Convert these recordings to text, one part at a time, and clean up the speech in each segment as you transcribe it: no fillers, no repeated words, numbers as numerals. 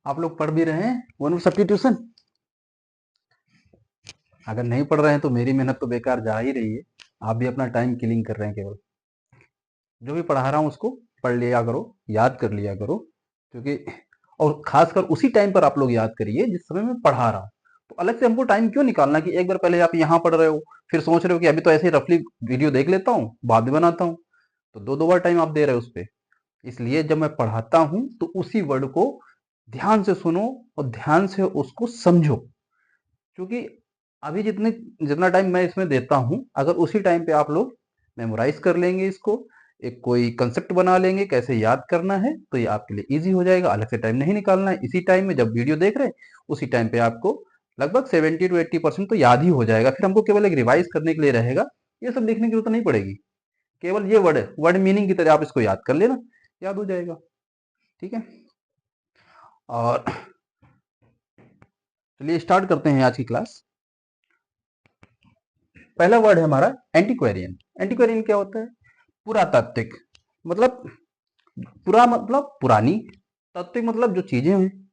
आप लोग पढ़ भी रहे हैं वन वर्ड सब्स्टिट्यूशन? अगर नहीं पढ़ रहे हैं तो मेरी मेहनत तो बेकार जा ही रही है। आप भी अपना टाइम किलिंग कर रहे हैं केवल। जो भी पढ़ा रहा हूँ उसको पढ़ लिया करो, याद कर लिया करो, क्योंकि और खासकर उसी टाइम पर आप लोग याद करिए जिस समय मैं पढ़ा रहा हूँ। तो अलग से हमको टाइम क्यों निकालना कि एक बार पहले आप यहाँ पढ़ रहे हो, फिर सोच रहे हो कि अभी तो ऐसे ही रफली वीडियो देख लेता हूँ, बाद में बनाता हूँ। तो दो दो बार टाइम आप दे रहे हो उस पर। इसलिए जब मैं पढ़ाता हूँ तो उसी वर्ड को ध्यान से सुनो और ध्यान से उसको समझो। क्योंकि अभी जितने जितना टाइम मैं इसमें देता हूँ, अगर उसी टाइम पे आप लोग मेमोराइज कर लेंगे इसको, एक कोई कंसेप्ट बना लेंगे कैसे याद करना है, तो ये आपके लिए इजी हो जाएगा। अलग से टाइम नहीं निकालना है। इसी टाइम में जब वीडियो देख रहे हैं उसी टाइम पे आपको लगभग 70 to 80% तो याद ही हो जाएगा। फिर हमको केवल एक रिवाइज करने के लिए रहेगा। ये सब लिखने की जरूरत नहीं पड़ेगी। केवल ये वर्ड मीनिंग की तरह आप इसको याद कर लेना, याद हो जाएगा। ठीक है, और चलिए स्टार्ट करते हैं आज की क्लास। पहला वर्ड है हमारा एंटीक्वेरियन। एंटीक्वेरियन क्या होता है? पुरातात्विक। मतलब पुरा मतलब पुरानी, तात्विक मतलब जो चीजें हैं,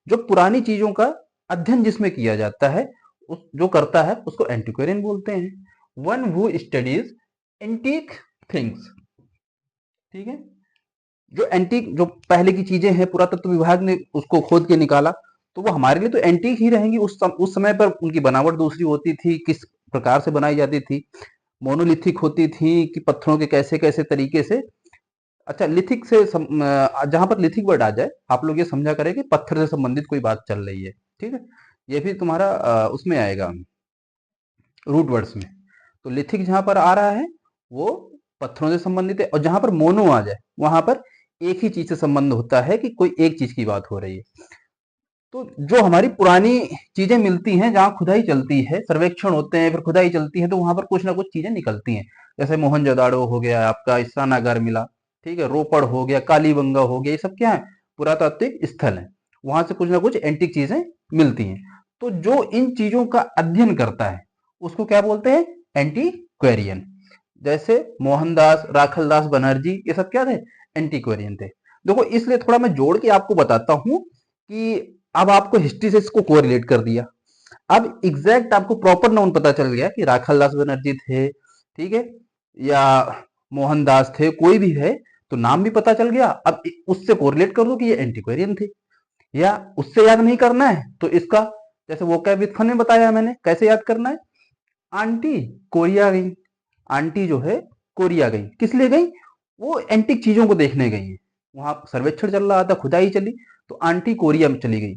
जो पुरानी चीजों का अध्ययन जिसमें किया जाता है, उस जो करता है उसको एंटीक्वेरियन बोलते हैं। One who studies antique things. ठीक है, जो एंटीक, जो पहले की चीजें हैं, पुरातत्व विभाग ने उसको खोद के निकाला, तो वो हमारे लिए तो एंटीक ही रहेंगी। उस समय पर उनकी बनावट दूसरी होती थी, किस प्रकार से बनाई जाती थी, मोनोलिथिक होती थी कि पत्थरों के कैसे कैसे तरीके से। अच्छा, लिथिक से जहां पर लिथिक वर्ड आ जाए आप लोग ये समझा करें कि पत्थर से संबंधित कोई बात चल रही है। ठीक है, ये भी तुम्हारा उसमें आएगा रूट वर्ड्स में। तो लिथिक जहां पर आ रहा है वो पत्थरों से संबंधित है, और जहां पर मोनो आ जाए वहां पर एक ही चीज से संबंध होता है कि कोई एक चीज की बात हो रही है। तो जो हमारी पुरानी चीजें मिलती हैं, जहां खुदाई चलती है, सर्वेक्षण होते हैं, फिर खुदाई चलती है, तो वहां पर कुछ ना कुछ चीजें निकलती हैं। जैसे मोहनजोदाड़ो हो गया, आपका इसानागर मिला, ठीक है, रोपड़ हो गया, कालीबंगा हो गया, ये सब क्या है? पुरातात्विक स्थल है। वहां से कुछ ना कुछ एंटिक चीजें मिलती हैं। तो जो इन चीजों का अध्ययन करता है उसको क्या बोलते हैं? एंटीक्वेरियन। जैसे मोहनदास, राखलदास बनर्जी, ये सब क्या थे? एंटीक्वेरियन थे। देखो, इसलिए थोड़ा मैं जोड़ के आपको बताता हूं कि अब आपको हिस्ट्री से इसको कोरिलेट कर दिया। अब एग्जैक्ट आपको प्रॉपर नाउन पता चल गया कि राखालदास बनर्जी थे, ठीक है, या मोहनदास थे, कोई भी है, तो नाम भी पता चल गया। अब उससे कोरिलेट कर दो कि ये एंटीक्वेरियन थे। या उससे याद नहीं करना है तो इसका, जैसे वो क्या विथ फन में बताया मैंने कैसे याद करना है। आंटी कोरिया गई। आंटी जो है कोरिया गई, किस लिए गई? वो एंटिक चीजों को देखने गई है। वहां सर्वेक्षण चल रहा था, खुदाई चली, तो आंटी कोरिया में चली गई।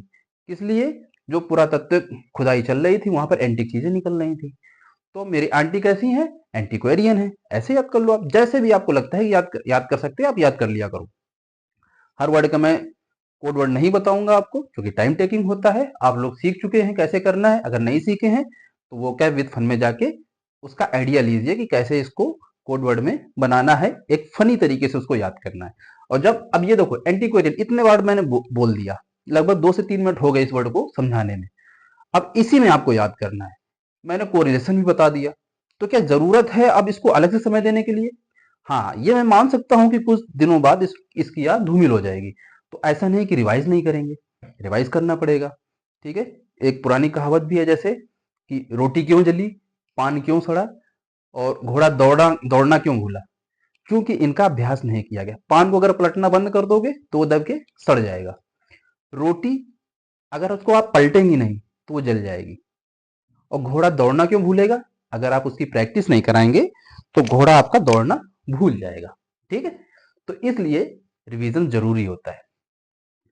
किस लिए? जो पुरातत्व खुदाई चल रही थी वहां पर एंटिक चीजें निकल रही थी। तो मेरी आंटी कैसी है? एंटीक्वेरियन है। ऐसे याद कर लो आप, जैसे भी आपको लगता है कि याद कर सकते हैं आप, याद कर लिया करो। हर वर्ड का मैं कोड वर्ड नहीं बताऊंगा आपको, क्योंकि टाइम टेकिंग होता है। आप लोग सीख चुके हैं कैसे करना है। अगर नहीं सीखे हैं तो वो क्या, विद फन में जाके उसका आइडिया लीजिए कि कैसे इसको कोड वर्ड में बनाना है, एक फनी तरीके से उसको याद करना है। और जब अब ये देखो, एंटीक्वेरियन इतने वर्ड मैंने बोल दिया, लगभग 2 से 3 मिनट हो गए इस वर्ड को समझाने में। अब इसी में आपको याद करना है। मैंने कोरिलेशन भी बता दिया, तो क्या जरूरत है अब इसको अलग से समय देने के लिए? हाँ, ये मैं मान सकता हूं कि कुछ दिनों बाद इसकी याद धूमिल हो जाएगी। तो ऐसा नहीं कि रिवाइज नहीं करेंगे, रिवाइज करना पड़ेगा। ठीक है, एक पुरानी कहावत भी है जैसे कि रोटी क्यों जली, पान क्यों सड़ा, और घोड़ा दौड़ना क्यों भूला। क्योंकि इनका अभ्यास नहीं किया गया। पान को अगर पलटना बंद कर दोगे तो वो दब के सड़ जाएगा। रोटी अगर उसको आप पलटेंगी नहीं तो वो जल जाएगी। और घोड़ा दौड़ना क्यों भूलेगा? अगर आप उसकी प्रैक्टिस नहीं कराएंगे तो घोड़ा आपका दौड़ना भूल जाएगा। ठीक है, तो इसलिए रिवीजन जरूरी होता है।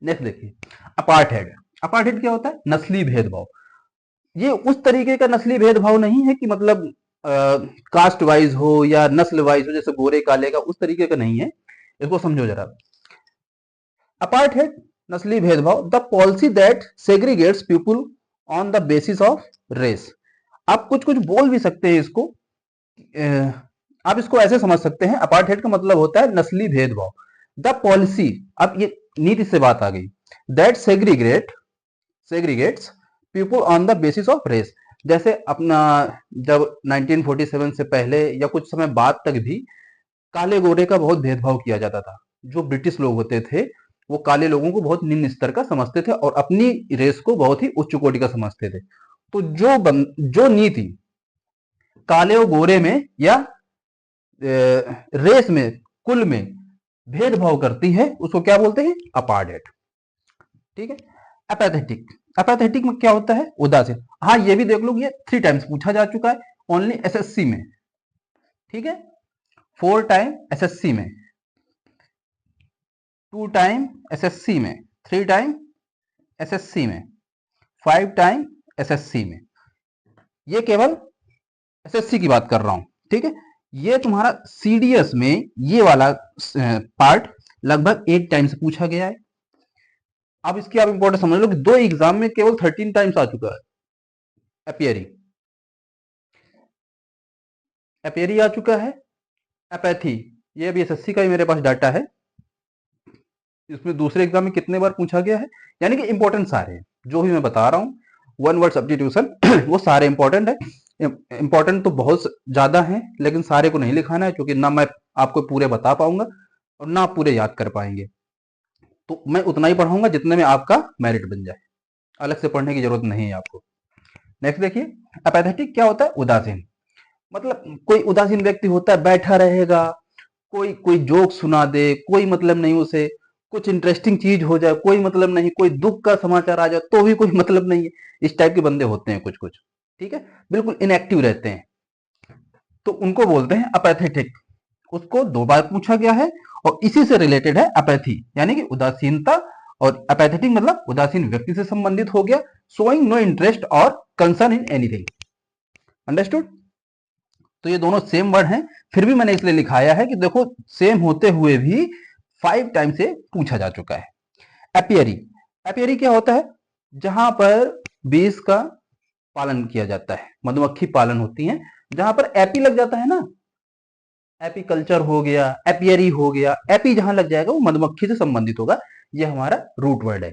नेक्स्ट देखिए, अपार्थेड। अपार्थेड क्या होता है? नस्ली भेदभाव। ये उस तरीके का नस्ली भेदभाव नहीं है कि मतलब कास्ट वाइज हो या नस्ल वाइज हो, जैसे गोरे काले का, उस तरीके का नहीं है। इसको समझो जरा। अपार्थेड, नस्ली भेदभाव, the policy that segregates people on the basis of race. आप कुछ कुछ बोल भी सकते हैं इसको। आप इसको ऐसे समझ सकते हैं, अपार्थेड का मतलब होता है नस्ली भेदभाव। द पॉलिसी, अब ये नीति से बात आ गई, that segregates people on the basis of race. जैसे अपना जब 1947 से पहले या कुछ समय बाद तक भी काले गोरे का बहुत भेदभाव किया जाता था। जो ब्रिटिश लोग होते थे वो काले लोगों को बहुत निम्न स्तर का समझते थे और अपनी रेस को बहुत ही उच्च कोटि का समझते थे। तो जो नीति काले और गोरे में या रेस में, कुल में भेदभाव करती है, उसको क्या बोलते हैं? अपार्टेड। ठीक है। एपैथेटिक, एपैथेटिक में क्या होता है? उदासीन। हाँ, ये भी देख लो, ये 3 टाइम्स पूछा जा चुका है ओनली एसएससी में। ठीक है, 4 टाइम एसएससी में, 2 टाइम एसएससी में, 3 टाइम एसएससी में, 5 टाइम एसएससी में। ये केवल एसएससी की बात कर रहा हूं। ठीक है, ये तुम्हारा सीडीएस में ये वाला पार्ट लगभग 8 टाइम से पूछा गया है। अब इसकी आप इंपॉर्टेंट समझ लो कि 2 एग्जाम में केवल 13 टाइम्स आ चुका है। एपियरी आ चुका है। एपैथी, ये अभी एसएससी का ही मेरे पास डाटा है, इसमें दूसरे एग्जाम में कितने बार पूछा गया है, यानी कि इंपॉर्टेंट सारे हैं जो भी मैं बता रहा हूँ। 1 वर्ड सब्स्टिट्यूशन वो सारे इंपॉर्टेंट है। इंपॉर्टेंट तो बहुत ज्यादा है, लेकिन सारे को नहीं लिखाना है, क्योंकि ना मैं आपको पूरे बता पाऊंगा और ना आप पूरे याद कर पाएंगे। तो मैं उतना ही पढ़ाऊंगा जितने में आपका मेरिट बन जाए, अलग से पढ़ने की जरूरत नहीं है आपको। नेक्स्ट देखिए, एपैथेटिक क्या होता है? उदासीन। मतलब कोई उदासीन व्यक्ति होता है, बैठा रहेगा, कोई कोई जोक सुना दे, कोई मतलब नहीं उसे, कुछ इंटरेस्टिंग चीज हो जाए कोई मतलब नहीं, कोई दुख का समाचार आ जाए तो भी कोई मतलब नहीं है। इस टाइप के बंदे होते हैं कुछ कुछ। ठीक है, बिल्कुल इनएक्टिव रहते हैं, तो उनको बोलते हैं अपैथेटिक। उसको 2 बार पूछा गया है और इसी से रिलेटेड है अपैथी, यानी कि उदासीनता। और अपैथेटिक मतलब उदासीन व्यक्ति से संबंधित हो गया, शोइंग नो इंटरेस्ट और कंसर्न इन एनीथिंग। अंडरस्टूड? तो ये दोनों सेम वर्ड हैं, फिर भी मैंने इसलिए लिखाया है कि देखो सेम होते हुए भी 5 टाइम से पूछा जा चुका है। एपियरी, एपियरी क्या होता है? जहां पर बीज का पालन किया जाता है, मधुमक्खी पालन होती है, जहां पर एपी लग जाता है ना, एपीकल्चर हो गया, एपियरी हो गया, एपी जहां लग जाएगा वो मधुमक्खी से संबंधित होगा। ये हमारा रूट वर्ड है।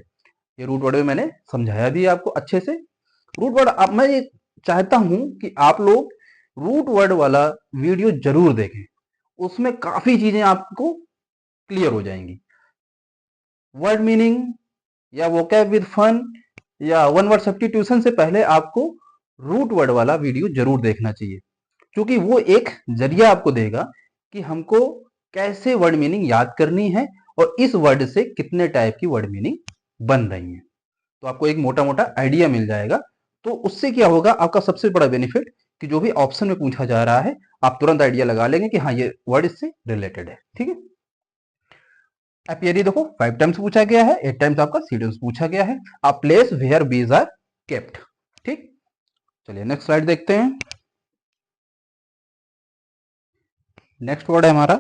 ये रूट वर्ड में मैंने समझाया भी आपको अच्छे से। रूट वर्ड अब मैं ये चाहता हूं कि आप लोग रूट वर्ड वाला वीडियो जरूर देखें, उसमें काफी चीजें आपको क्लियर हो जाएंगी। वर्ड मीनिंग या वोकैब विद फन या 1 वर्ड सब्स्टिट्यूशन से पहले आपको रूट वर्ड वाला वीडियो जरूर देखना चाहिए, क्योंकि वो एक जरिया आपको देगा कि हमको कैसे वर्ड मीनिंग याद करनी है और इस वर्ड से कितने टाइप की वर्ड मीनिंग बन रही है। तो आपको एक मोटा मोटा आइडिया मिल जाएगा। तो उससे क्या होगा, आपका सबसे बड़ा बेनिफिट कि जो भी ऑप्शन में पूछा जा रहा है आप तुरंत आइडिया लगा लेंगे कि हाँ ये वर्ड इससे रिलेटेड है। ठीक है, एपियरी देखो 5 टाइम्स पूछा गया है, 8 टाइम्स आपका सीडम्स पूछा गया है। A place where bees are kept. ठीक, चलिए नेक्स्ट स्लाइड देखते हैं। नेक्स्ट वर्ड है हमारा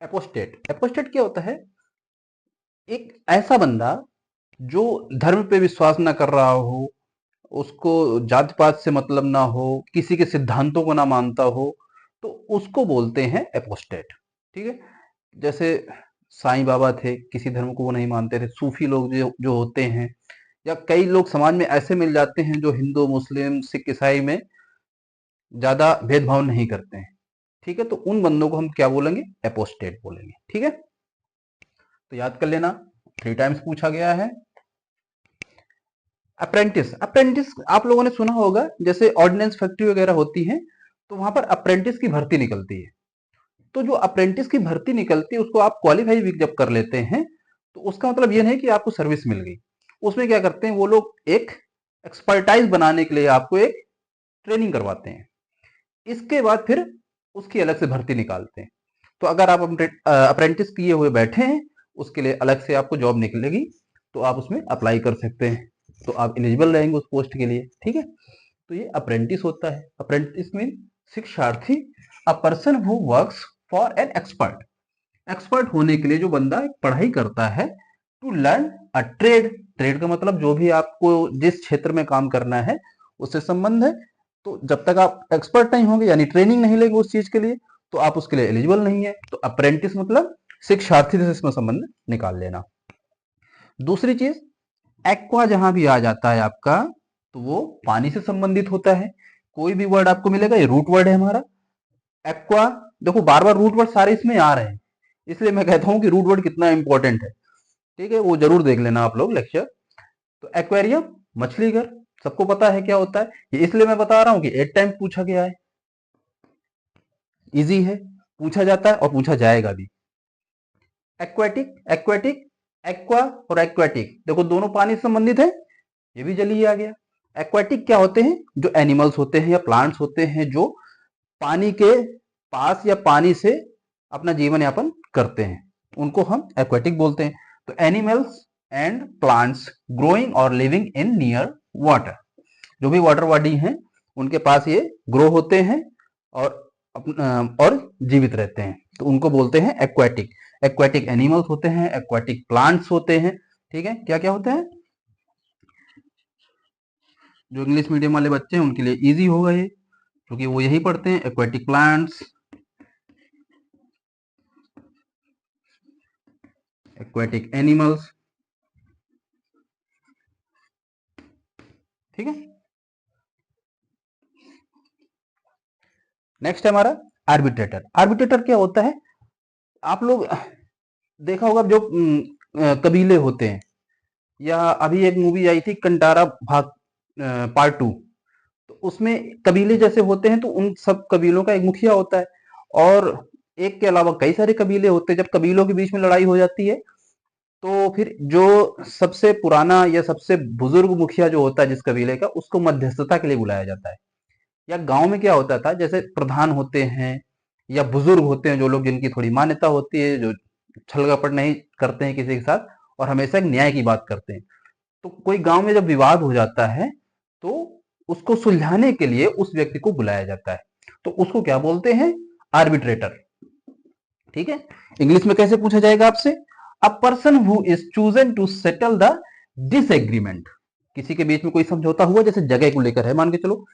एपोस्टेट। एपोस्टेट क्या होता है? एक ऐसा बंदा जो धर्म पे विश्वास ना कर रहा हो, उसको जात पात से मतलब ना हो, किसी के सिद्धांतों को ना मानता हो, तो उसको बोलते हैं एपोस्टेट। ठीक है, जैसे साईं बाबा थे, किसी धर्म को वो नहीं मानते थे। सूफी लोग जो जो होते हैं, या कई लोग समाज में ऐसे मिल जाते हैं जो हिंदू मुस्लिम सिख ईसाई में ज्यादा भेदभाव नहीं करते हैं। ठीक है, तो उन बंदों को हम क्या बोलेंगे? एपोस्टेट बोलेंगे। ठीक है, तो याद कर लेना, 3 टाइम्स पूछा गया है। अप्रेंटिस, अप्रेंटिस आप लोगों ने सुना होगा, जैसे ऑर्डिनेंस फैक्ट्री वगैरह होती है तो वहां पर अप्रेंटिस की भर्ती निकलती है। तो जो अप्रेंटिस की भर्ती निकलती है उसको आप क्वालिफाई भी जब कर लेते हैं तो उसका मतलब ये नहीं कि आपको सर्विस मिल गई। उसमें क्या करते हैं वो लोग, एक एक्सपर्टाइज बनाने के लिए आपको एक ट्रेनिंग करवाते हैं, इसके बाद फिर उसकी अलग से भर्ती निकालते हैं। तो अगर आप अप्रेंटिस किए हुए बैठे हैं, उसके लिए अलग से आपको जॉब निकलेगी, तो आप उसमें अप्लाई कर सकते हैं, तो आप एलिजिबल रहेंगे उस पोस्ट के लिए। ठीक है, तो ये अप्रेंटिस होता है। अप्रेंटिस मीन शिक्षार्थी, a person who works for an expert. Expert होने के लिए जो बंदा पढ़ाई करता है, to learn a trade. Trade का मतलब जो भी आपको जिस क्षेत्र में काम करना है उससे संबंध है। तो जब तक आप एक्सपर्ट नहीं होंगे, यानी ट्रेनिंग नहीं लेंगे उस चीज के लिए, तो आप उसके लिए एलिजिबल नहीं है। तो अप्रेंटिस मतलब शिक्षार्थी से इसमें संबंध निकाल लेना। दूसरी चीज, एक्वा जहां भी आ जाता है आपका, तो वो पानी से संबंधित होता है। कोई भी वर्ड आपको मिलेगा, ये रूट वर्ड है हमारा एक्वा। देखो बार बार रूट वर्ड सारे इसमें आ रहे हैं, इसलिए मैं कहता हूं कि रूट वर्ड कितना इंपॉर्टेंट है। ठीक है, वो जरूर देख लेना आप लोग लेक्चर। तो एक्वेरियम, मछली घर, सबको पता है क्या होता है, ये इसलिए मैं बता रहा हूं कि 8 टाइम पूछा गया है, इजी है, पूछा जाता है और पूछा जाएगा भी। एक्वेटिक, एक्वेटिक, एक्वा और एक्वेटिक, देखो दोनों पानी से संबंधित है, ये भी जलीय आ गया। एक्वेटिक क्या होते हैं, जो एनिमल्स होते हैं या प्लांट्स होते हैं जो पानी के पास या पानी से अपना जीवन यापन करते हैं, उनको हम एक्वेटिक बोलते हैं। तो एनिमल्स एंड प्लांट्स ग्रोइंग और लिविंग इन नियर वाटर, जो भी वाटर बॉडी हैं उनके पास ये ग्रो होते हैं और जीवित रहते हैं, तो उनको बोलते हैं एक्वेटिक। एक्वेटिक एनिमल्स होते हैं, एक्वेटिक प्लांट्स होते हैं। ठीक है, क्या क्या होते हैं, जो इंग्लिश मीडियम वाले बच्चे हैं उनके लिए इजी होगा ये, क्योंकि वो यही पढ़ते हैं, एक्वेटिक प्लांट्स, एक्वेटिक एनिमल्स। ठीक है, नेक्स्ट है हमारा आर्बिट्रेटर। आर्बिट्रेटर क्या होता है, आप लोग देखा होगा जो कबीले होते हैं, या अभी एक मूवी आई थी कंटारा भाग पार्ट 2, तो उसमें कबीले जैसे होते हैं, तो उन सब कबीलों का एक मुखिया होता है, और एक के अलावा कई सारे कबीले होते हैं। जब कबीलों के बीच में लड़ाई हो जाती है, तो फिर जो सबसे पुराना या सबसे बुजुर्ग मुखिया जो होता है जिस कबीले का, उसको मध्यस्थता के लिए बुलाया जाता है। या गांव में क्या होता था, जैसे प्रधान होते हैं या बुजुर्ग होते हैं, जो लोग जिनकी थोड़ी मान्यता होती है, जो छल कपट नहीं करते हैं किसी के साथ और हमेशा एक न्याय की बात करते हैं, तो कोई गांव में जब विवाद हो जाता है तो उसको सुलझाने के लिए उस व्यक्ति को बुलाया जाता है, तो उसको क्या बोलते हैं, आर्बिट्रेटर। ठीक है, इंग्लिश में कैसे पूछा जाएगा आपसे, a person who is chosen to settle the disagreement. किसी के बीच में कोई समझौता हुआ, जैसे जगह को लेकर है मान के चलो,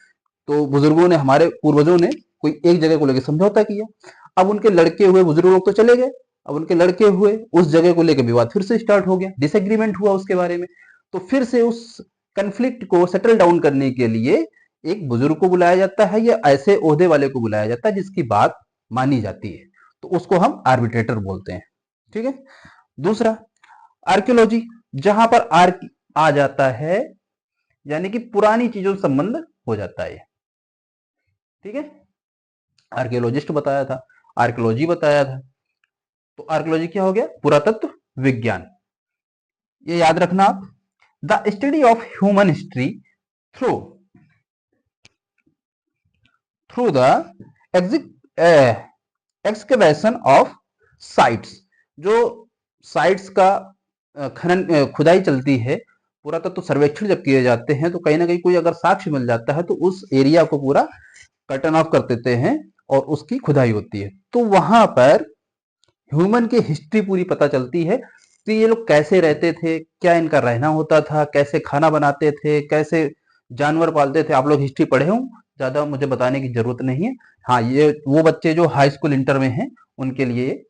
तो बुजुर्गों ने, हमारे पूर्वजों ने कोई एक जगह को लेकर समझौता किया, अब उनके लड़के हुए, बुजुर्ग लोग तो चले गए, अब उनके लड़के हुए, उस जगह को लेकर विवाद फिर से स्टार्ट हो गया, डिसएग्रीमेंट हुआ उसके बारे में, तो फिर से उस कंफ्लिक्ट को सेटल डाउन करने के लिए एक बुजुर्ग को बुलाया जाता है या ऐसे ओहदे वाले को बुलाया जाता है जिसकी बात मानी जाती है, तो उसको हम आर्बिट्रेटर बोलते हैं। ठीक है, दूसरा आर्कियोलॉजी, जहां पर आर्क आ जाता है, यानी कि पुरानी चीजों से संबंध हो जाता है। ठीक है, आर्कियोलॉजिस्ट बताया था, आर्कियोलॉजी बताया था, तो आर्कियोलॉजी क्या हो गया, पुरातत्व विज्ञान। ये याद रखना आप, the study of human history through through the excavation of sites, जो साइट्स का खनन खुदाई चलती है, पुरातत्व सर्वेक्षण जब किए जाते हैं, तो कहीं ना कहीं कोई अगर साक्ष्य मिल जाता है तो उस एरिया को पूरा कटन ऑफ कर देते हैं और उसकी खुदाई होती है, तो वहां पर ह्यूमन की हिस्ट्री पूरी पता चलती है कि ये लोग कैसे रहते थे, क्या इनका रहना होता था, कैसे खाना बनाते थे, कैसे जानवर पालते थे। आप लोग हिस्ट्री पढ़े हो, ज्यादा मुझे बताने की जरूरत नहीं है। हाँ, ये वो बच्चे जो हाई स्कूल इंटर में हैं उनके लिए,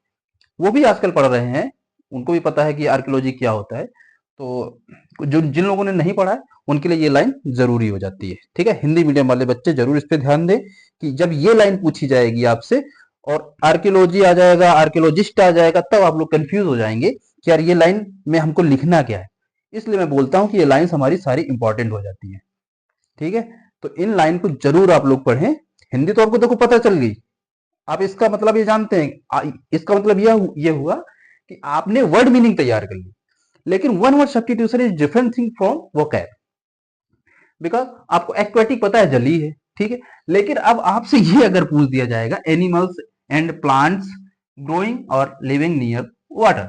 वो भी आजकल पढ़ रहे हैं, उनको भी पता है कि आर्कियोलॉजी क्या होता है, तो जो जिन लोगों ने नहीं पढ़ा है उनके लिए ये लाइन जरूरी हो जाती है। ठीक है, हिंदी मीडियम वाले बच्चे जरूर इस पे ध्यान दें कि जब ये लाइन पूछी जाएगी आपसे और आर्कियोलॉजी आ जाएगा, आर्कियोलॉजिस्ट आ जाएगा, तब आप लोग कंफ्यूज हो जाएंगे कि यार ये लाइन में हमको लिखना क्या है। इसलिए मैं बोलता हूं कि ये लाइन्स हमारी सारी इंपॉर्टेंट हो जाती है। ठीक है, तो इन लाइन को जरूर आप लोग पढ़ें। हिंदी तो आपको देखो पता चल गई, आप इसका मतलब ये जानते हैं, इसका मतलब ये हुआ कि आपने वर्ड मीनिंग तैयार कर ली, लेकिन one word substitution is different thing from vocab, because आपको एक्वेटिक पता है, जली है, ठीक है, लेकिन अब आपसे ये अगर पूछ दिया जाएगा एनिमल्स एंड प्लांट्स ग्रोइंग और लिविंग नियर वाटर,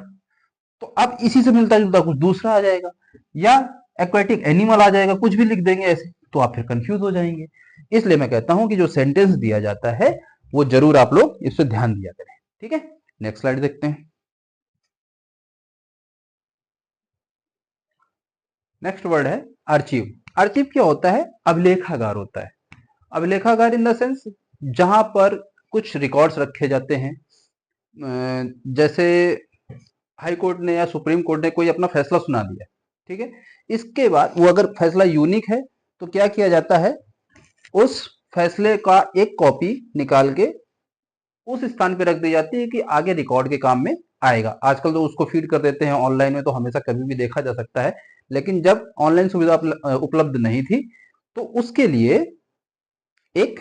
तो अब इसी से मिलता जुलता कुछ दूसरा आ जाएगा, या एक्वेटिक एनिमल आ जाएगा, कुछ भी लिख देंगे ऐसे, तो आप फिर कंफ्यूज हो जाएंगे। इसलिए मैं कहता हूं कि जो सेंटेंस दिया जाता है वो जरूर आप लोग इस पर ध्यान दिया करें। ठीक है, नेक्स्ट स्लाइड देखते हैं। नेक्स्ट वर्ड है आर्चीव। आर्चीव क्या होता है, अभिलेखागार होता है। अभिलेखागार इन द सेंस जहां पर कुछ रिकॉर्ड्स रखे जाते हैं, जैसे हाई कोर्ट ने या सुप्रीम कोर्ट ने कोई अपना फैसला सुना दिया, ठीक है, इसके बाद वो अगर फैसला यूनिक है तो क्या किया जाता है, उस फैसले का एक कॉपी निकाल के उस स्थान पे रख दी जाती है कि आगे रिकॉर्ड के काम में आएगा। आजकल तो उसको फीड कर देते हैं ऑनलाइन में, तो हमेशा कभी भी देखा जा सकता है। लेकिन जब ऑनलाइन सुविधा उपलब्ध नहीं थी, तो उसके लिए एक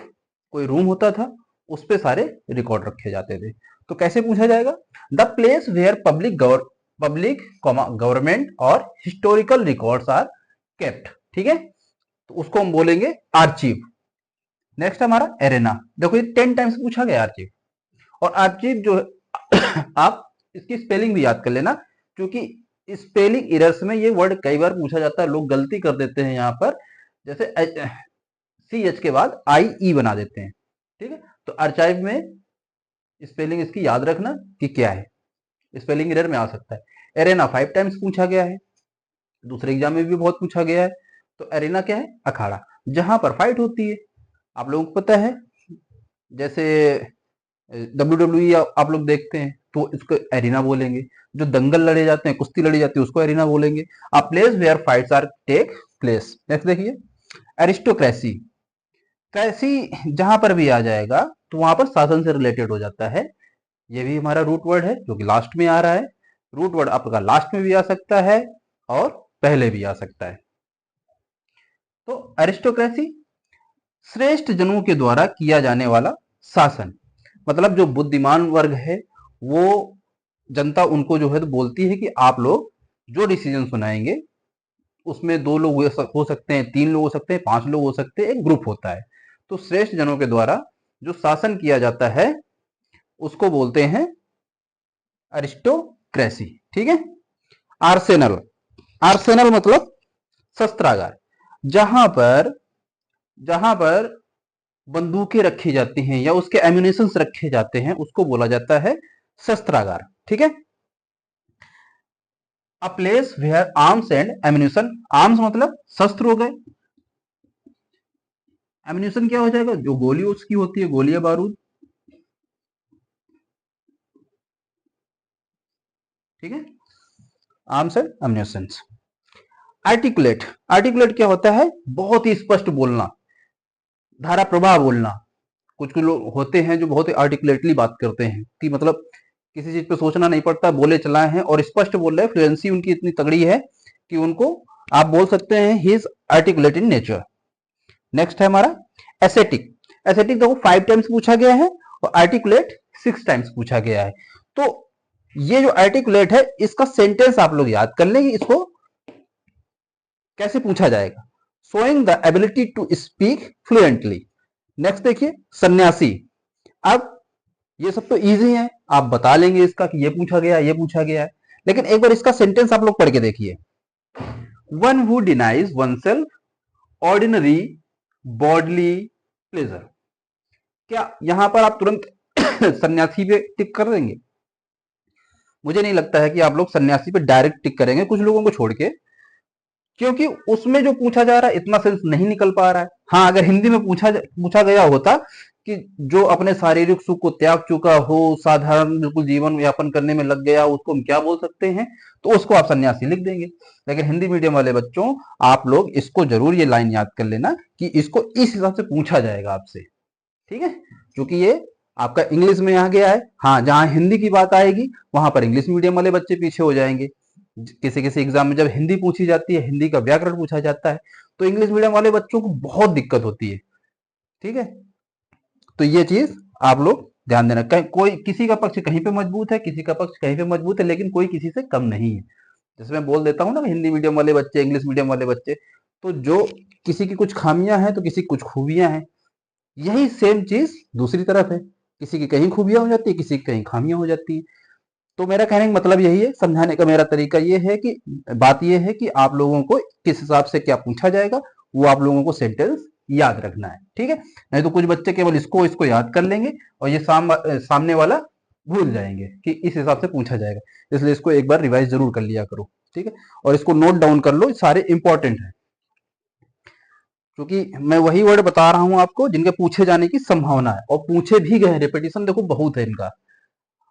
कोई रूम होता था, उस पे सारे रिकॉर्ड रखे जाते थे। तो कैसे पूछा जाएगा? The place where public government और हिस्टोरिकल रिकॉर्ड्स आर केप्ट। ठीक है, तो उसको हम बोलेंगे आर्चीव। नेक्स्ट हमारा एरेना। देखो ये 10 टाइम्स पूछा गया आर्चीव। और आर्चीव जो आप इसकी स्पेलिंग भी याद कर लेना, क्योंकि स्पेलिंग एरर्स में ये वर्ड कई बार पूछा जाता है, लोग गलती कर देते हैं यहाँ पर, जैसे CH के बाद IE बना देते हैं। ठीक है, तो आर्चाइव में स्पेलिंग इसकी याद रखना कि क्या है, स्पेलिंग एरर में आ सकता है। एरेना 5 टाइम्स पूछा गया है, दूसरे एग्जाम में भी बहुत पूछा गया है। तो एरेना क्या है? अखाड़ा, जहां पर फाइट होती है। आप लोगों को पता है, जैसे WWE आप लोग देखते हैं तो इसको एरिना बोलेंगे। जो दंगल लड़े जाते हैं, कुश्ती लड़ी जाती है, उसको एरिना बोलेंगे। A place where fights are take place. Next देखिए, एरिस्टोक्रेसी। कैसी जहां पर भी आ जाएगा तो वहां पर शासन से रिलेटेड हो जाता है। ये भी हमारा रूट वर्ड है जो कि लास्ट में आ रहा है। रूट वर्ड आपका लास्ट में भी आ सकता है और पहले भी आ सकता है। तो एरिस्टोक्रेसी श्रेष्ठ जनों के द्वारा किया जाने वाला शासन। मतलब जो बुद्धिमान वर्ग है वो जनता उनको जो है तो बोलती है कि आप लोग जो डिसीजन सुनाएंगे उसमें 2 लोग हो सकते हैं, 3 लोग हो सकते हैं, 5 लोग हो सकते हैं, एक ग्रुप होता है। तो श्रेष्ठ जनों के द्वारा जो शासन किया जाता है उसको बोलते हैं अरिस्टोक्रेसी। ठीक है। आर्सेनल। आर्सेनल मतलब शस्त्रागार। जहां पर बंदूकें रखी जाती हैं या उसके एम्यूनेशंस रखे जाते हैं उसको बोला जाता है शस्त्रागार। ठीक है। A place where arms and ammunition. Arms मतलब शस्त्र हो गए, एम्यूनेशन क्या हो जाएगा? जो गोली उसकी होती है, गोलियां बारूद। ठीक है, arms and ammunition. Articulate. Articulate क्या होता है? बहुत ही स्पष्ट बोलना, धारा प्रवाह बोलना। कुछ कुछ लोग होते हैं जो बहुत ही आर्टिकुलेटली बात करते हैं कि मतलब किसी चीज पे सोचना नहीं पड़ता, बोले चलाए हैं और स्पष्ट बोल रहे हैं। फ्लुएंसी उनकी इतनी तगड़ी है कि उनको आप बोल सकते हैं he is articulate in nature. Next है हमारा एसेटिक। एसेटिक देखो 5 टाइम्स पूछा गया है और आर्टिकुलेट 6 टाइम्स पूछा गया है। तो ये जो आर्टिकुलेट है इसका सेंटेंस आप लोग याद कर लेंगे। इसको कैसे पूछा जाएगा? Showing the ability to speak fluently. Next देखिए सन्यासी। अब ये सब तो इजी है, आप बता लेंगे इसका कि ये पूछा गया, ये पूछा गया है। लेकिन एक बार इसका सेंटेंस आप लोग पढ़ के देखिए। One who denies oneself ordinary bodily pleasure. क्या यहां पर आप तुरंत सन्यासी पे टिक कर देंगे? मुझे नहीं लगता है कि आप लोग सन्यासी पे डायरेक्ट टिक करेंगे, कुछ लोगों को छोड़ के, क्योंकि उसमें जो पूछा जा रहा है इतना सेंस नहीं निकल पा रहा है। हाँ, अगर हिंदी में पूछा गया होता कि जो अपने शारीरिक सुख को त्याग चुका हो, साधारण बिल्कुल जीवन यापन करने में लग गया, उसको हम क्या बोल सकते हैं, तो उसको आप सन्यासी लिख देंगे। लेकिन हिंदी मीडियम वाले बच्चों, आप लोग इसको जरूर ये लाइन याद कर लेना कि इसको इस हिसाब से पूछा जाएगा आपसे। ठीक है, क्योंकि ये आपका इंग्लिश में आ गया है। हाँ, जहां हिंदी की बात आएगी वहां पर इंग्लिश मीडियम वाले बच्चे पीछे हो जाएंगे। किसी किसी एग्जाम में जब हिंदी पूछी जाती है, हिंदी का व्याकरण पूछा जाता है, तो इंग्लिश मीडियम वाले बच्चों को बहुत दिक्कत होती है। ठीक है, तो ये चीज आप लोग ध्यान देना। कोई किसी का पक्ष कहीं पे मजबूत है, किसी का पक्ष कहीं पे मजबूत है, लेकिन कोई किसी से कम नहीं है। जैसे मैं बोल देता हूँ ना, हिंदी मीडियम वाले बच्चे, इंग्लिश मीडियम वाले बच्चे, तो जो किसी की कुछ खामियां हैं तो किसी की कुछ खूबियां हैं। यही सेम चीज दूसरी तरफ है, किसी की कहीं खूबियां हो जाती है, किसी की कहीं खामियां हो जाती है। तो मेरा कहने का मतलब यही है, समझाने का मेरा तरीका ये है कि बात ये है कि आप लोगों को किस हिसाब से क्या पूछा जाएगा वो आप लोगों को सेंटेंस याद रखना है। ठीक है, नहीं तो कुछ बच्चे केवल इसको इसको याद कर लेंगे और ये सामने वाला भूल जाएंगे कि इस हिसाब से पूछा जाएगा। इसलिए इसको एक बार रिवाइज जरूर कर लिया करो। ठीक है, और इसको नोट डाउन कर लो, सारे इंपॉर्टेंट है, क्योंकि मैं वही वर्ड बता रहा हूं आपको जिनके पूछे जाने की संभावना है और पूछे भी गए। रिपीटिशन देखो बहुत है इनका,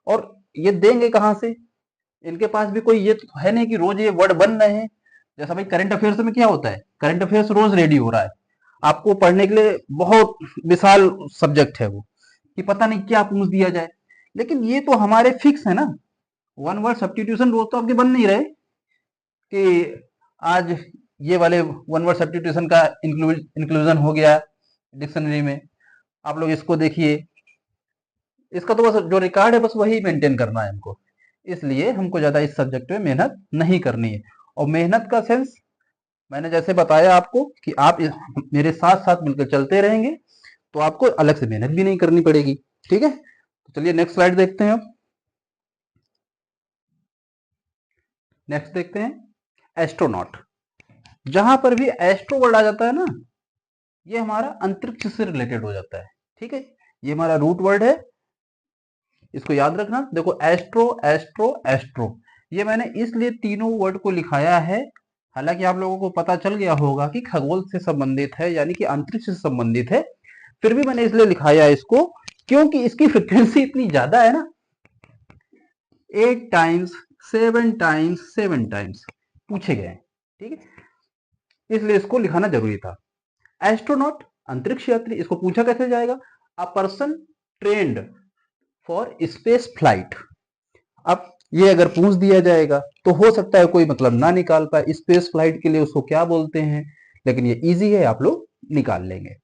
और ये देंगे कहां से? इनके पास भी कोई ये तो है नहीं कि रोज ये वर्ड बन रहे हैं। जैसा भाई करंट अफेयर्स में क्या होता है, करंट अफेयर्स रोज रेडी हो रहा है, आपको पढ़ने के लिए बहुत विशाल सब्जेक्ट है वो। कि पता नहीं क्या पूछ दिया जाए, लेकिन ये तो हमारे फिक्स है ना। वन वर्ड सब्स्टिट्यूशन रोज तो आपके बन नहीं रहे कि आज ये वाले वन वर्ड सब्स्टिट्यूशन का इंक्लूजन हो गया डिक्शनरी में, आप लोग इसको देखिए। इसका तो बस जो रिकॉर्ड है बस वही मेंटेन करना है हमको, इसलिए हमको ज्यादा इस सब्जेक्ट में मेहनत नहीं करनी है। और मेहनत का सेंस मैंने जैसे बताया आपको कि आप मेरे साथ साथ मिलकर चलते रहेंगे तो आपको अलग से मेहनत भी नहीं करनी पड़ेगी। ठीक है, तो चलिए नेक्स्ट स्लाइड देखते हैं। अब नेक्स्ट देखते हैं एस्ट्रोनॉट। जहां पर भी एस्ट्रो वर्ड आ जाता है ना, ये हमारा अंतरिक्ष से रिलेटेड हो जाता है। ठीक है, ये हमारा रूट वर्ड है, इसको याद रखना। देखो एस्ट्रो एस्ट्रो एस्ट्रो, ये मैंने इसलिए तीनों वर्ड को लिखाया है, हालांकि आप लोगों को पता चल गया होगा कि खगोल से संबंधित है यानी कि अंतरिक्ष से संबंधित है, फिर भी मैंने इसलिए लिखाया है इसको क्योंकि इसकी फ्रिक्वेंसी इतनी ज्यादा है ना, 8 टाइम्स 7 टाइम्स 7 टाइम्स पूछे गए। ठीक है, इसलिए इसको लिखाना जरूरी था। एस्ट्रोनॉट अंतरिक्ष यात्री, इसको पूछा कैसे जाएगा? A person trend for space flight. अब ये अगर पूछ दिया जाएगा तो हो सकता है कोई मतलब ना निकाल पाए, स्पेस फ्लाइट के लिए उसको क्या बोलते हैं, लेकिन ये इजी है, आप लोग निकाल लेंगे।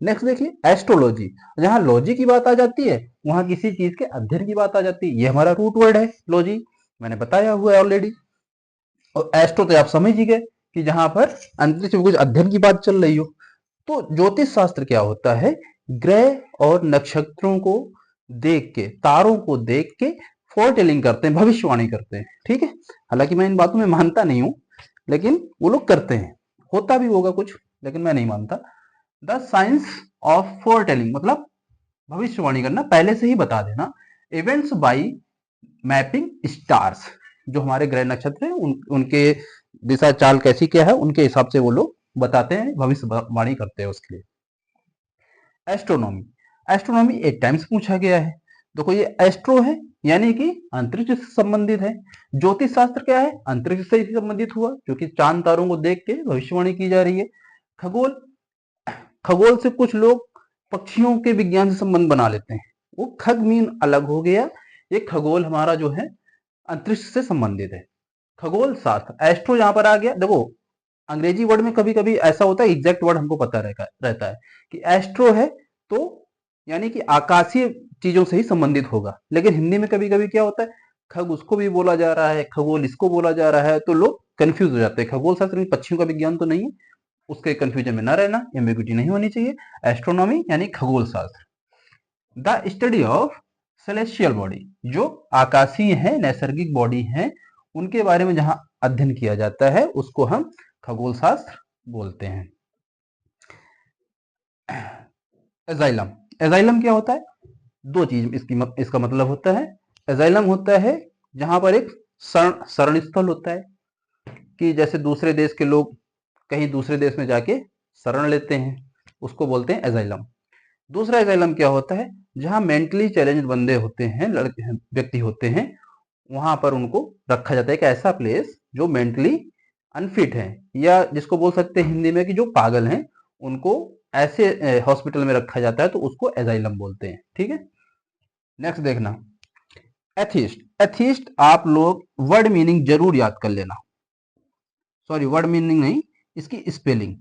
नेक्स्ट देखिए एस्ट्रोलॉजी। जहां लॉजी की बात आ जाती है वहां किसी चीज के अध्ययन की बात आ जाती है, ये हमारा रूट वर्ड है लॉजी, मैंने बताया हुआ है ऑलरेडी। और एस्ट्रो तो आप समझ ही गए कि जहां पर अंतरिक्ष में कुछ अध्ययन की बात चल रही हो। तो ज्योतिष शास्त्र क्या होता है? ग्रह और नक्षत्रों को देख के, तारों को देख के फोरटेलिंग करते हैं, भविष्यवाणी करते हैं। ठीक है, हालांकि मैं इन बातों में मानता नहीं हूं, लेकिन वो लोग करते हैं, होता भी होगा कुछ, लेकिन मैं नहीं मानता। द साइंस ऑफ फोरटेलिंग मतलब भविष्यवाणी करना, पहले से ही बता देना। इवेंट्स बाई मैपिंग स्टार्स, जो हमारे ग्रह नक्षत्र हैं उनके दिशा चाल कैसी क्या है उनके हिसाब से वो लोग बताते हैं, भविष्यवाणी करते हैं उसके लिए। एस्ट्रोनॉमी, एस्ट्रोनॉमी 8 टाइम्स पूछा गया है। देखो ये एस्ट्रो है यानी कि अंतरिक्ष से संबंधित है, ज्योतिष शास्त्र क्या है? अंतरिक्ष से ही संबंधित हुआ क्योंकि चांद तारों को देख के भविष्यवाणी की जा रही है। खगोल, खगोल से कुछ लोग पक्षियों के विज्ञान से संबंध बना लेते हैं, वो खग मीन अलग हो गया, ये खगोल हमारा जो है अंतरिक्ष से संबंधित है। खगोल शास्त्र, एस्ट्रो यहां पर आ गया। देखो अंग्रेजी वर्ड में कभी कभी ऐसा होता है, एग्जैक्ट वर्ड हमको पता रहता है कि एस्ट्रो है तो यानी कि आकाशीय चीजों से ही संबंधित होगा, लेकिन हिंदी में कभी कभी क्या होता है, खग उसको भी बोला जा रहा है, खगोल इसको बोला जा रहा है, तो लोग कंफ्यूज हो जाते हैं। खगोल शास्त्र में पक्षियों का विज्ञान तो नहीं है, उसके कंफ्यूजन में ना रहना, एम्बिग्यूटी नहीं होनी चाहिए। एस्ट्रोनॉमी यानी खगोल शास्त्र। The study of celestial body, जो आकाशीय है, नैसर्गिक बॉडी है, उनके बारे में जहां अध्ययन किया जाता है उसको हम खगोल शास्त्र बोलते हैं। एजाइलम, एजाइलम क्या होता है? दो चीज इसका मतलब होता है। एजाइलम होता है जहां पर एक शरण स्थल होता है, कि जैसे दूसरे देश के लोग कहीं दूसरे देश में जाके शरण लेते हैं, उसको बोलते हैं एजाइलम। दूसरा एजाइलम क्या होता है? जहां मेंटली चैलेंज बंदे होते हैं, लड़के व्यक्ति होते हैं, वहां पर उनको रखा जाता है, एक ऐसा प्लेस जो मेंटली अनफिट है, या जिसको बोल सकते हैं हिंदी में कि जो पागल हैं, उनको ऐसे हॉस्पिटल में रखा जाता है, तो उसको एजाइलम बोलते हैं। ठीक है, नेक्स्ट देखना एथिस्ट। एथिस्ट आप लोग वर्ड मीनिंग जरूर याद कर लेना, सॉरी वर्ड मीनिंग नहीं, इसकी स्पेलिंग।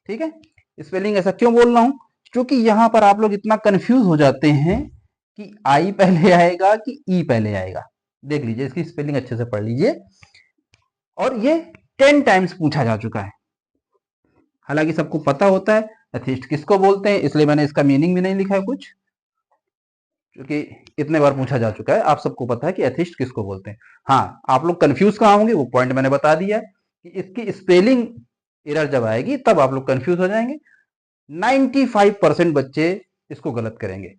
ठीक है, स्पेलिंग ऐसा क्यों बोल रहा हूं? क्योंकि यहां पर आप लोग इतना कंफ्यूज हो जाते हैं कि आई पहले आएगा कि ई पहले आएगा। देख लीजिए, इसकी स्पेलिंग अच्छे से पढ़ लीजिए। और ये 10 टाइम्स पूछा जा चुका है, हालांकि सबको पता होता है एथिस्ट किसको बोलते हैं, इसलिए मैंने इसका मीनिंग भी नहीं लिखा है कुछ, क्योंकि इतने बार पूछा जा चुका है, आप सबको पता है कि एथिस्ट किसको बोलते हैं। हाँ, आप लोग कंफ्यूज कहां होंगे, वो पॉइंट मैंने बता दिया है कि इसकी स्पेलिंग एरर जब आएगी तब आप लोग कंफ्यूज हो जाएंगे। 95% बच्चे इसको गलत करेंगे।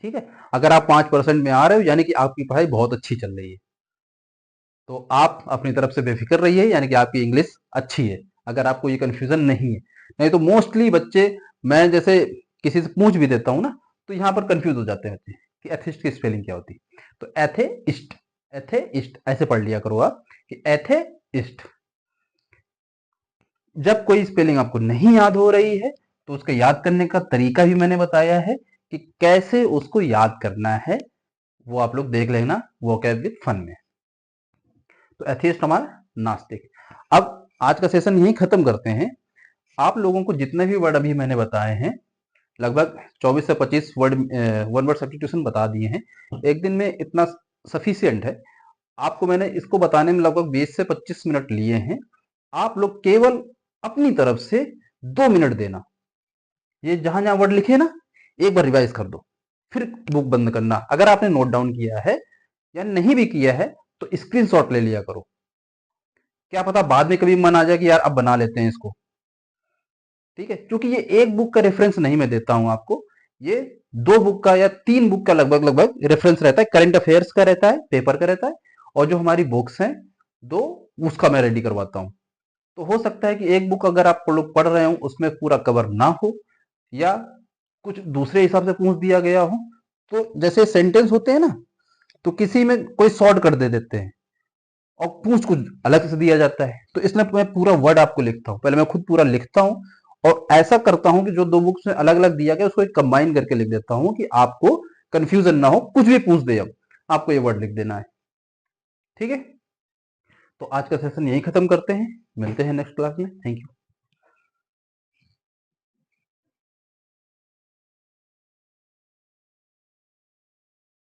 ठीक है, अगर आप 5% में आ रहे हो यानी कि आपकी पढ़ाई बहुत अच्छी चल रही है, तो आप अपनी तरफ से बेफिक्र रहिए, यानी कि आपकी इंग्लिश अच्छी है, अगर आपको ये कंफ्यूजन नहीं है। नहीं तो मोस्टली बच्चे, मैं जैसे किसी से पूछ भी देता हूं ना, तो यहां पर कंफ्यूज हो जाते हैं कि एथिस्ट की स्पेलिंग क्या होती है। तो एथेइस्ट, एथेइस्ट ऐसे पढ़ लिया करो आप कि एथेइस्ट। जब कोई स्पेलिंग आपको नहीं याद हो रही है तो उसका याद करने का तरीका भी मैंने बताया है कि कैसे उसको याद करना है, वो आप लोग देख लेना वोकैब विद फन में। तो एथियस्ट हमारा नास्तिक। अब आज का सेशन यहीं खत्म करते हैं। आप लोगों को जितने भी वर्ड अभी मैंने बताए हैं, लगभग 24 से 25 वर्ड, वन वर्ड सब्स्टिट्यूशन बता दिए हैं। एक दिन में इतना सफिशियंट है। आपको मैंने इसको बताने में लगभग 20 से 25 मिनट लिए हैं। आप लोग केवल अपनी तरफ से 2 मिनट देना। ये जहां जहां वर्ड लिखे ना, एक बार रिवाइज कर दो, फिर बुक बंद करना। अगर आपने नोट डाउन किया है या नहीं भी किया है तो स्क्रीनशॉट ले लिया करो। क्या पता बाद में कभी मन आ जाए कि यार अब बना लेते हैं इसको। ठीक है, क्योंकि ये एक बुक का रेफरेंस नहीं मैं देता हूं आपको, ये 2 बुक का या 3 बुक का लगभग लगभग रेफरेंस रहता है। करंट अफेयर्स का रहता है, पेपर का रहता है, और जो हमारी बुक्स हैं 2, उसका मैं रेडी करवाता हूं। तो हो सकता है कि एक बुक अगर आप लोग पढ़ रहे हो उसमें पूरा कवर ना हो, या कुछ दूसरे हिसाब से पूछ दिया गया हो। तो जैसे सेंटेंस होते हैं ना, तो किसी में कोई शॉर्ट कर दे देते हैं और पूछ कुछ अलग से दिया जाता है। तो इसलिए मैं पूरा वर्ड आपको लिखता हूँ, पहले मैं खुद पूरा लिखता हूँ और ऐसा करता हूँ कि जो 2 बुक्स में अलग अलग दिया गया उसको एक कंबाइन करके लिख देता हूँ कि आपको कंफ्यूजन ना हो। कुछ भी पूछ दे अब आपको ये वर्ड लिख देना है। ठीक है, तो आज का सेशन यही खत्म करते हैं, मिलते हैं नेक्स्ट क्लास में। Thank you.